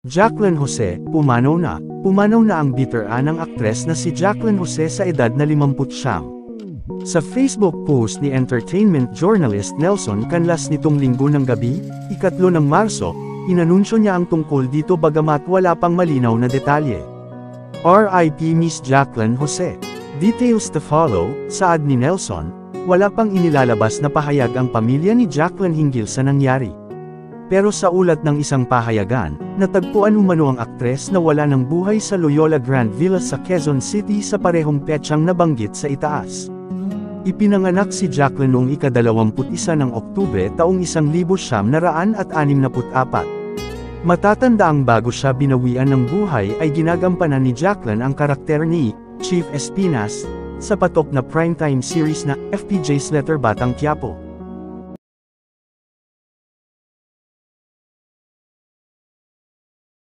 Jacqueline Jose, pumanaw na. Pumanaw na ang bitter-anang aktres na si Jacqueline Jose sa edad na 50. Sa Facebook post ni entertainment journalist Nelson Canlas nitong Linggo ng gabi, 3 ng Marso, inanunsyo niya ang tungkol dito bagamat wala pang malinaw na detalye. RIP Miss Jacqueline Jose. Details to follow, saad ni Nelson, wala pang inilalabas na pahayag ang pamilya ni Jacqueline hinggil sa nangyari. Pero sa ulat ng isang pahayagan, natagpuan umano ang aktres na wala ng buhay sa Loyola Grand Villa sa Quezon City sa parehong petsang nabanggit sa itaas. Ipinanganak si Jacqueline noong ika-21 ng Oktubre taong 1964. Matatandaang bago siya binawian ng buhay ay ginagampanan ni Jacqueline ang karakter ni Chief Espinas sa patok na primetime series na FPJ's Letter Batang Quiapo.